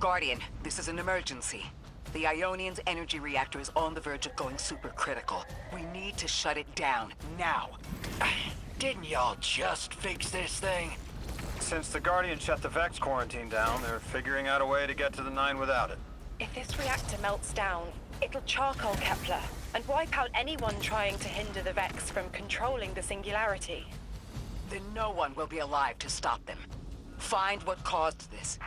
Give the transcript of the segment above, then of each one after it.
Guardian, this is an emergency. The Ionian's energy reactor is on the verge of going supercritical. We need to shut it down, now. Didn't y'all just fix this thing? Since the Guardian shut the Vex quarantine down, they're figuring out a way to get to the 9 without it. If this reactor melts down, it'll charcoal Kepler and wipe out anyone trying to hinder the Vex from controlling the singularity. Then no one will be alive to stop them. Find what caused this.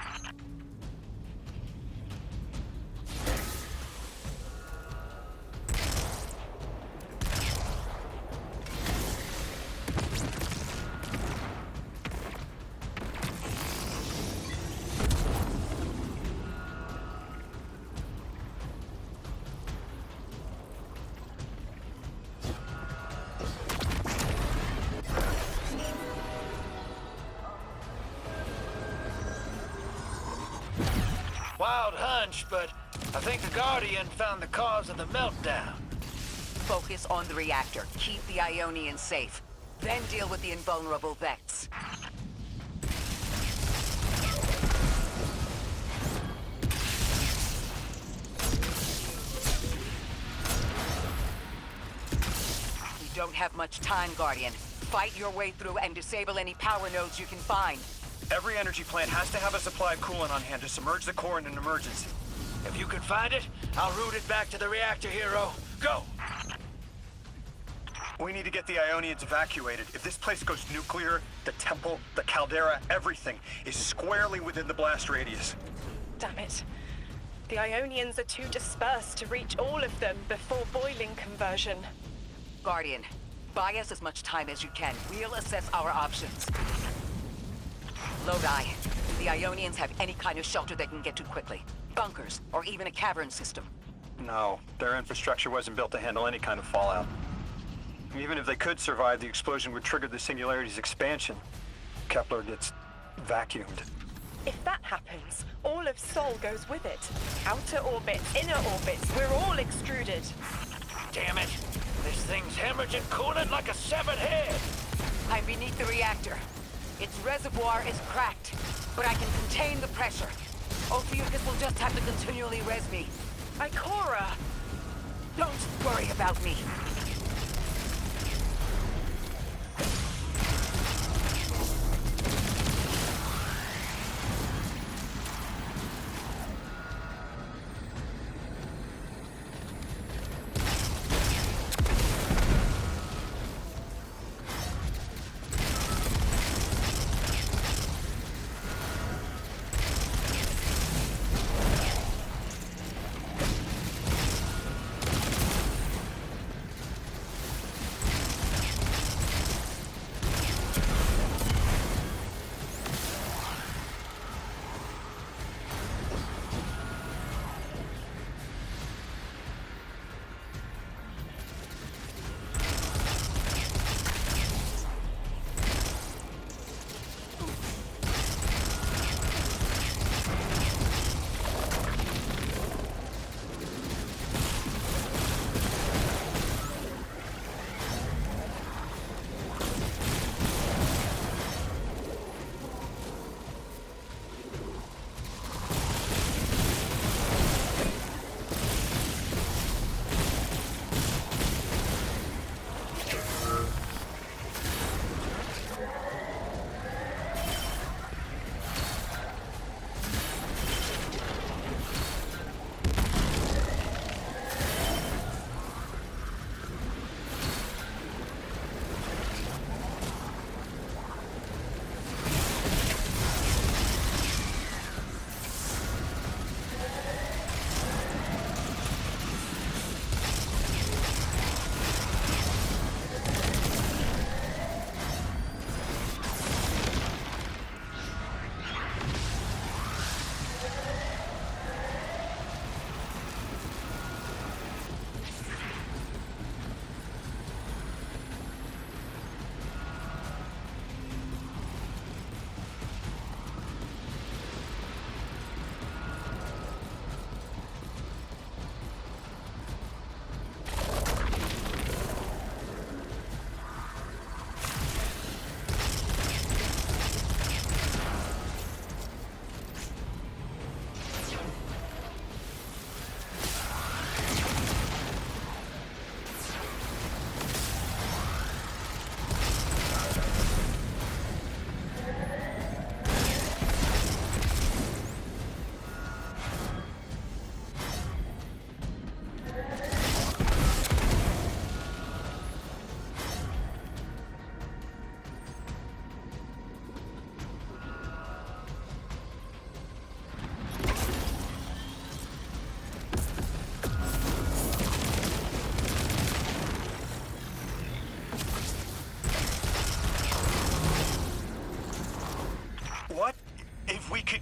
Wild hunch, but I think the Guardian found the cause of the meltdown. Focus on the reactor. Keep the Ionians safe. Then deal with the invulnerable Vex. We don't have much time, Guardian. Fight your way through and disable any power nodes you can find. Every energy plant has to have a supply of coolant on hand to submerge the core in an emergency. If you can find it, I'll route it back to the reactor, Hero. Go! We need to get the Ionians evacuated. If this place goes nuclear, the temple, the caldera, everything is squarely within the blast radius. Damn it. The Ionians are too dispersed to reach all of them before boiling conversion. Guardian, buy us as much time as you can. We'll assess our options. Lodi, do the Ionians have any kind of shelter they can get to quickly? Bunkers, or even a cavern system? No, their infrastructure wasn't built to handle any kind of fallout. Even if they could survive, the explosion would trigger the singularity's expansion. Kepler gets vacuumed. If that happens, all of Sol goes with it. Outer orbits, inner orbits, we're all extruded. Damn it! This thing's hemorrhaging coolant like a severed head! I'm beneath the reactor. Its reservoir is cracked, but I can contain the pressure. Ophiuchus will just have to continually res me. Ikora! Don't worry about me.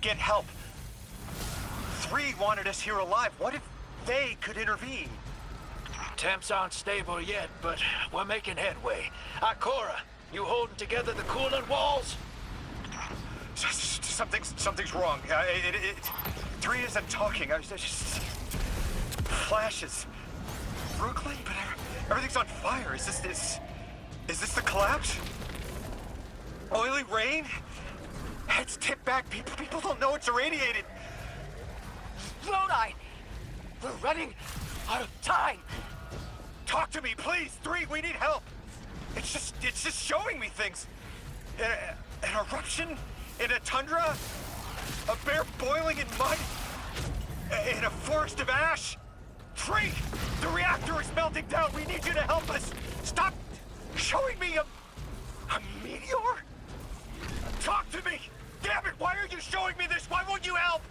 get help. 3 wanted us here alive. What if they could intervene? Temps aren't stable yet, but we're making headway. Ikora, you holding together the coolant walls? Something's wrong. 3 isn't talking. There's just flashes. Brooklyn, but everything's on fire. Is this the collapse? Oily rain? Heads tipped back. People don't know it's irradiated. Lodi! We're running out of time! Talk to me, please. 3, we need help. It's just showing me things. An eruption in a tundra, a bear boiling in mud, in a forest of ash. 3, the reactor is melting down. We need you to help us. Stop showing me a meteor. Talk to me. Damn it! Why are you showing me this? Why won't you help?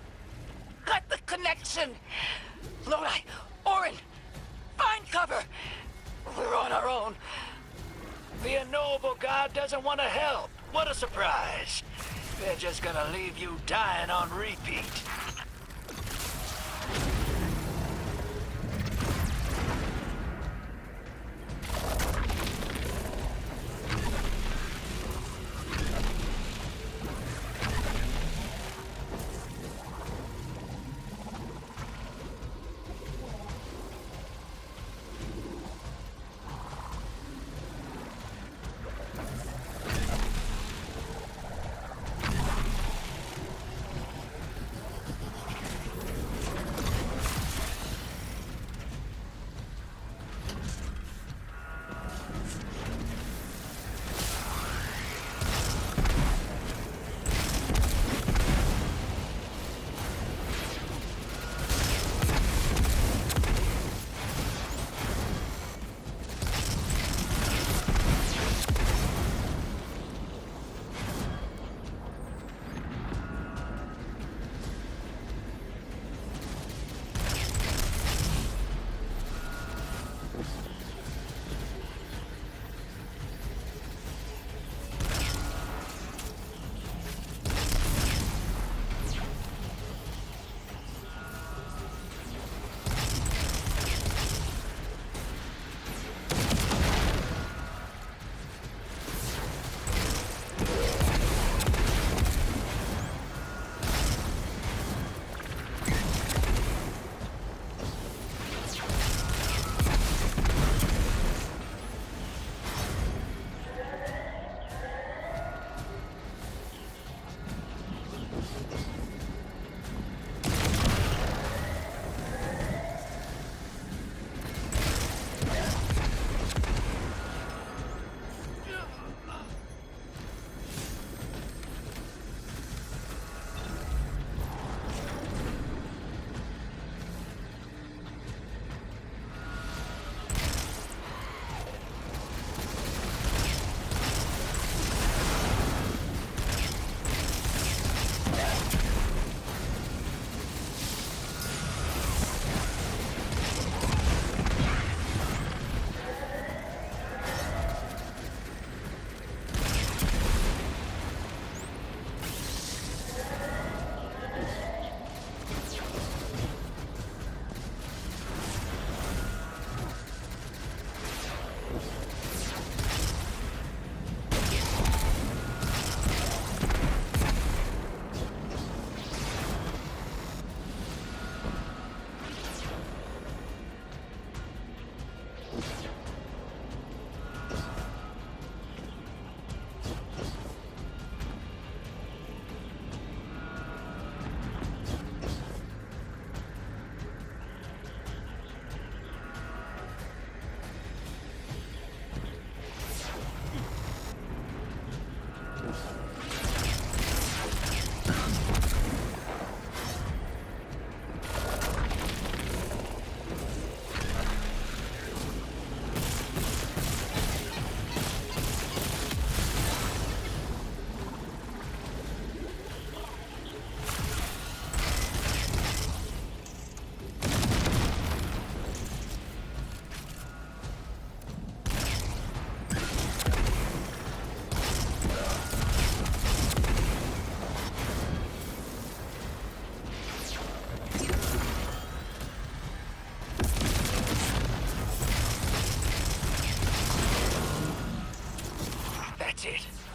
Cut the connection! Lodi! Orin! Find cover! We're on our own. The unknowable god doesn't want to help. What a surprise. They're just gonna leave you dying on repeat.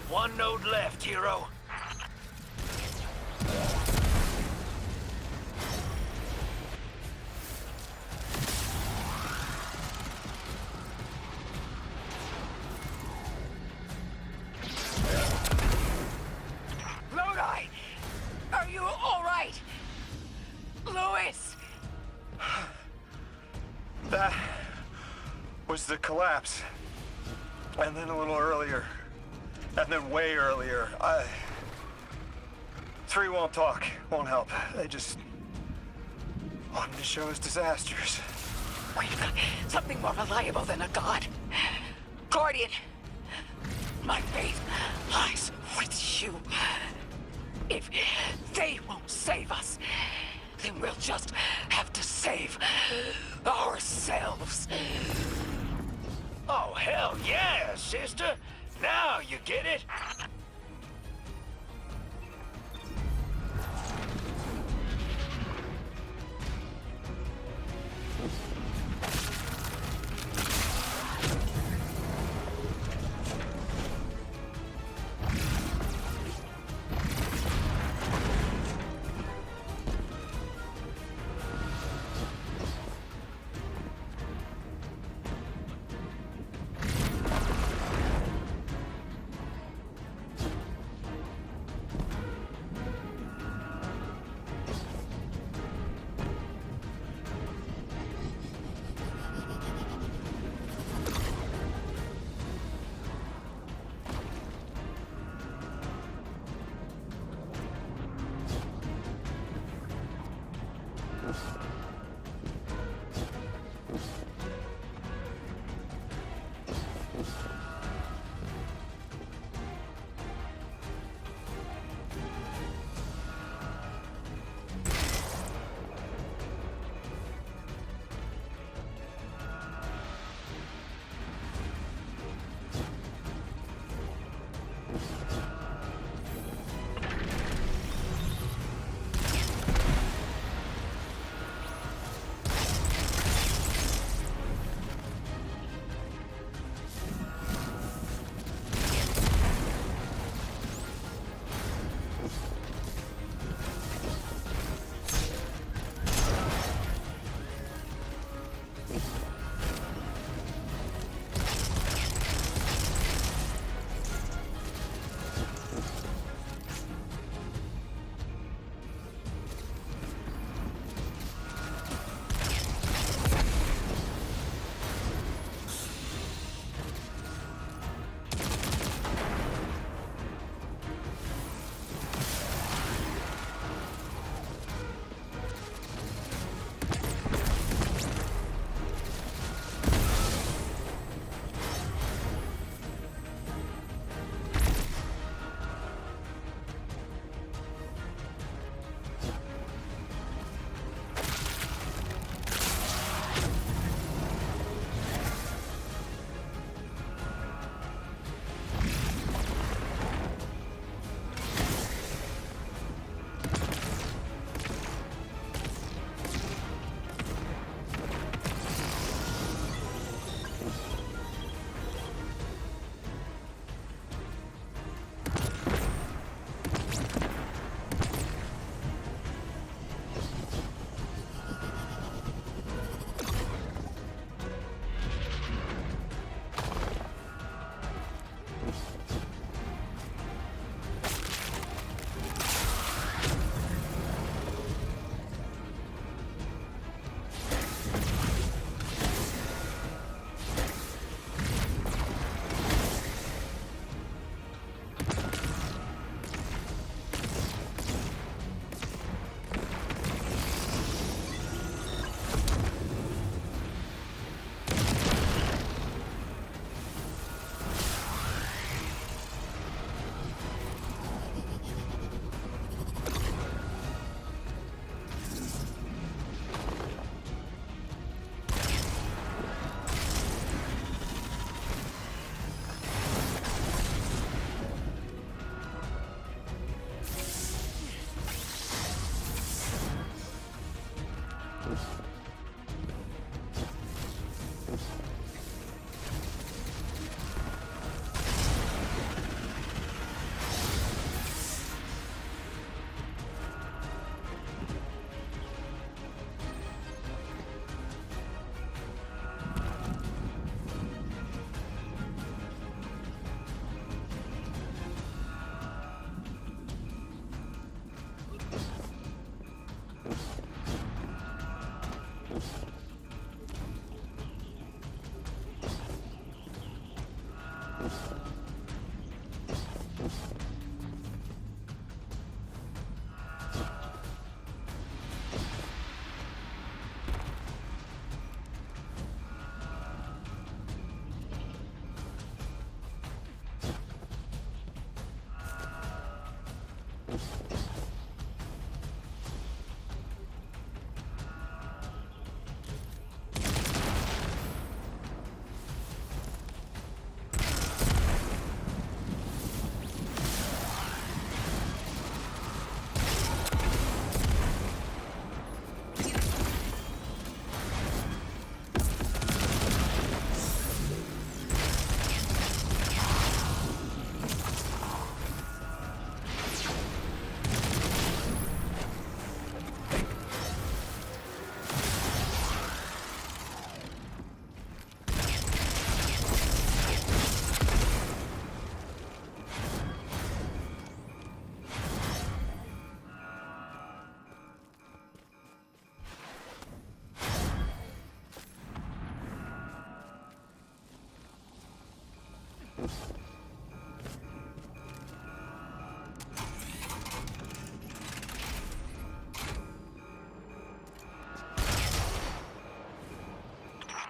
One node left, hero. Lodi! Are you all right? Louis! That was the collapse. And then a little earlier. And then way earlier. Three won't talk, won't help. They just wanted to show us disasters. We've got something more reliable than a god. Guardian, my faith lies with you. If they won't save us, then we'll just have to save ourselves. Oh, hell yeah, sister. Now you get it.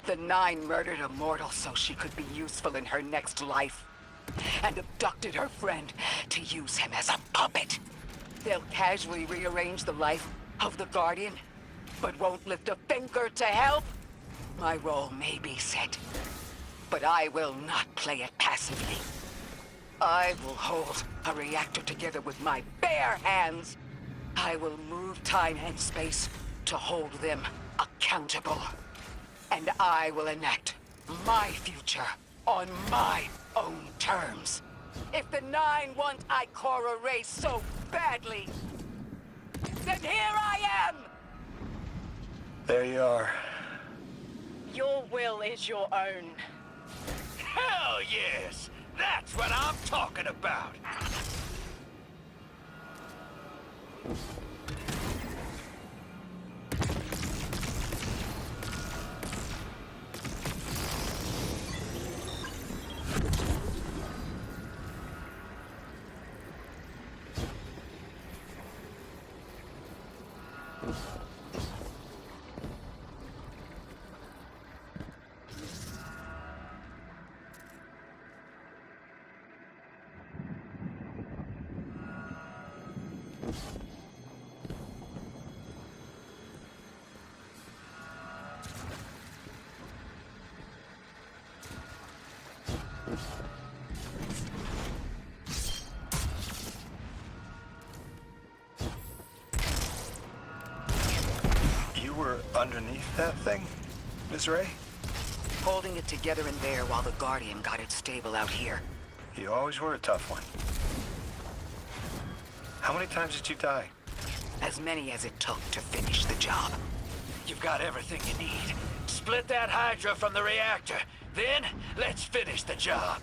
The Nine murdered a mortal so she could be useful in her next life, and abducted her friend to use him as a puppet. They'll casually rearrange the life of the Guardian, but won't lift a finger to help. My role may be set, but I will not play it passively. I will hold a reactor together with my bare hands. I will move time and space to hold them accountable. And I will enact my future on my own terms. If the Nine want Ikora erased so badly, then here I am! There you are. Your will is your own. Hell yes! That's what I'm talking about! You were underneath that thing, Ms. Ray? Holding it together in there while the Guardian got it stable out here. You always were a tough one. How many times did you die? As many as it took to finish the job. You've got everything you need. Split that Hydra from the reactor. Then, let's finish the job.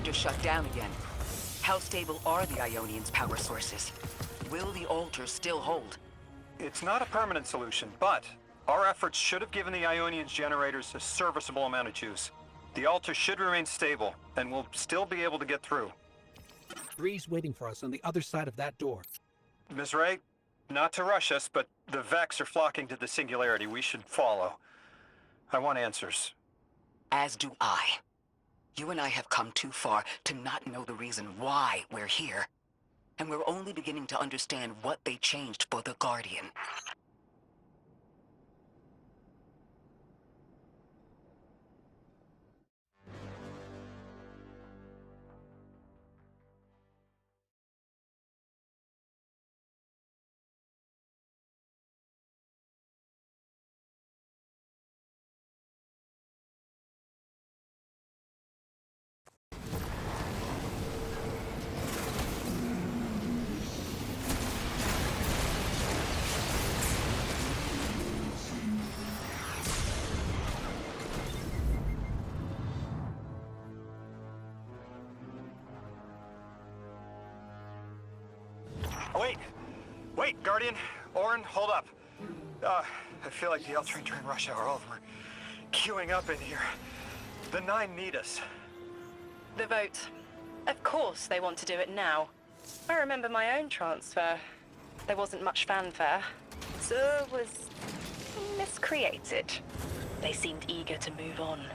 reactor shut down again. How stable are the Ionians' power sources? Will the altar still hold? It's not a permanent solution, but our efforts should have given the Ionians generators a serviceable amount of juice. The altar should remain stable, and we'll still be able to get through. 3's waiting for us on the other side of that door. Ms. Ray, not to rush us, but the Vex are flocking to the Singularity. We should follow. I want answers. As do I. You and I have come too far to not know the reason why we're here. And we're only beginning to understand what they changed for the Guardian. Wait, Guardian. Orin, hold up. I feel like the L train during rush hour. All of them are queuing up in here. The 9 need us. The vote. Of course they want to do it now. I remember my own transfer. There wasn't much fanfare. So was miscreated. They seemed eager to move on.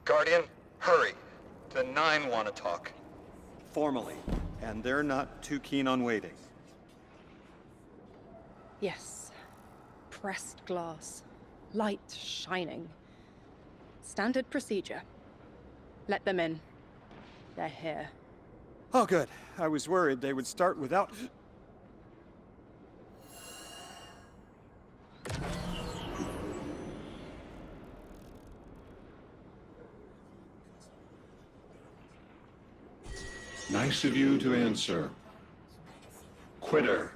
Guardian, hurry. The 9 want to talk. Formally, and they're not too keen on waiting. Yes. Pressed glass. Light shining. Standard procedure. Let them in. They're here. Oh, good. I was worried they would start without... Nice of you to answer. Quitter,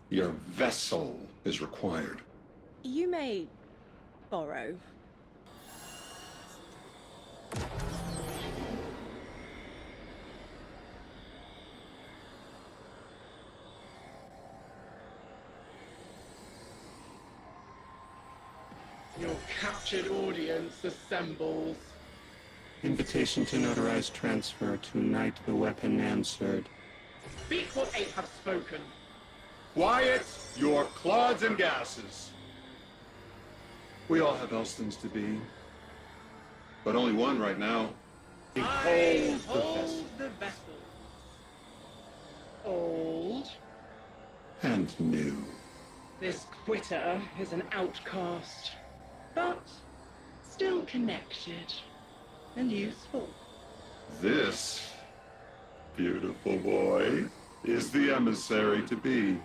your vessel is required. You may borrow. Your captured audience assembles. Invitation to notarize transfer. Tonight the weapon answered. Speak what 8 have spoken. Quiet your clods and gases. We all have Elstons to be, but only one right now. I hold the vessel. Old. And new. This quitter is an outcast, but still connected and useful. This beautiful boy is the emissary to be.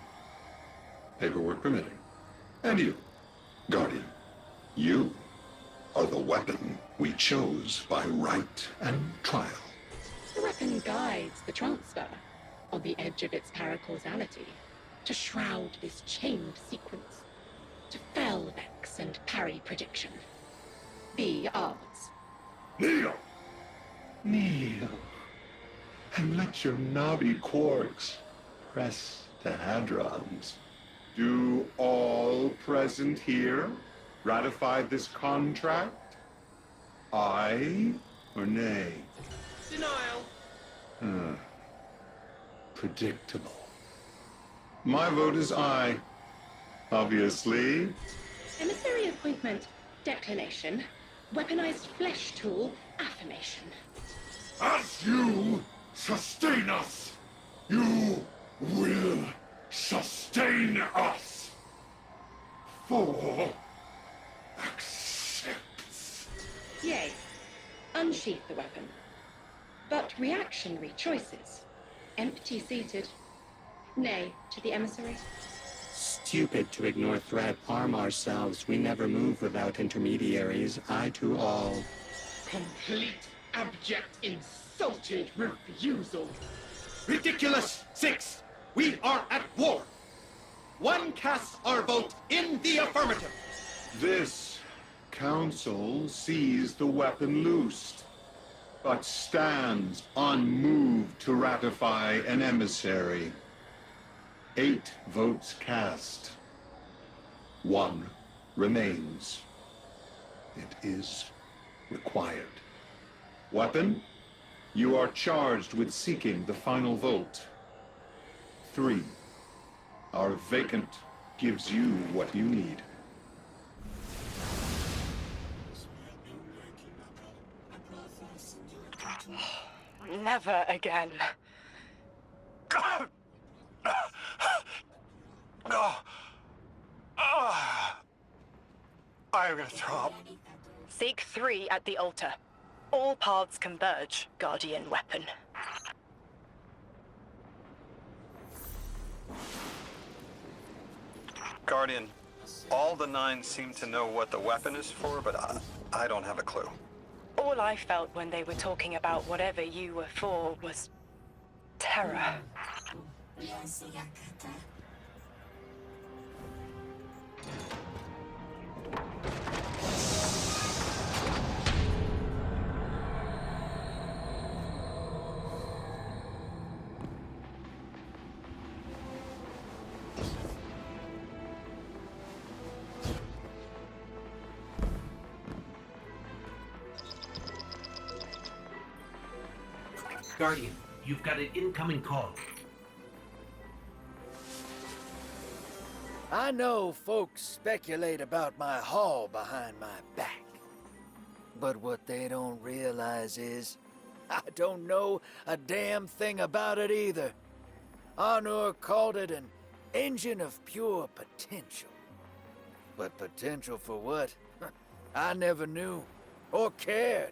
Paperwork permitting. And you, Guardian, you are the weapon we chose by right and trial. The weapon guides the transfer on the edge of its paracausality to shroud this chained sequence, to fell Vex and parry prediction. Be ours. Kneel! Kneel. And let your knobby quarks press the hadrons. Do all present here ratify this contract? Aye or nay? Denial. Predictable. My vote is aye. Obviously. Emissary appointment, declination. Weaponized flesh tool, affirmation. As you sustain us, you will sustain us. 4 accepts. Yay. Unsheath the weapon. But reactionary choices. Empty-seated. Nay to the emissary. Stupid to ignore threat. Arm ourselves. We never move without intermediaries. I to all. complete, abject, insulted refusal. Ridiculous! 6! We are at war! One casts our vote in the affirmative. This council sees the weapon loosed, but stands unmoved to ratify an emissary. 8 votes cast. 1 remains. It is required. Weapon, you are charged with seeking the final vote. 3. Our vacant gives you what you need. Never again. I am gonna throw up. Seek 3 at the altar. All paths converge, Guardian Weapon. Guardian, all the 9 seem to know what the weapon is for, but I don't have a clue. All I felt when they were talking about whatever you were for was terror. Guardian, you've got an incoming call. I know folks speculate about my haul behind my back. But what they don't realize is, I don't know a damn thing about it either. Arnor called it an engine of pure potential. But potential for what? I never knew, or cared.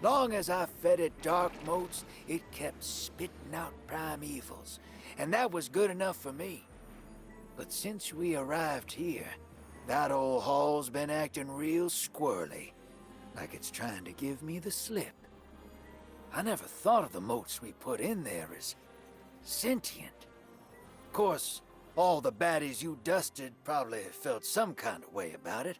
Long as I fed it dark motes, it kept spitting out primevals, and that was good enough for me. But since we arrived here, that old hall's been acting real squirrely, like it's trying to give me the slip. I never thought of the motes we put in there as sentient. Of course, all the baddies you dusted probably felt some kind of way about it.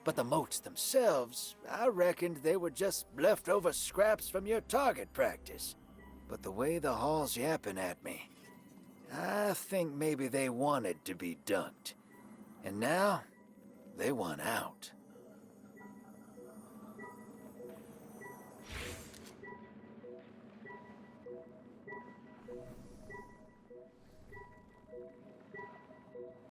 But the motes themselves, I reckoned they were just leftover scraps from your target practice. But the way the hall's yapping at me, I think maybe they wanted to be dunked. And now, they want out.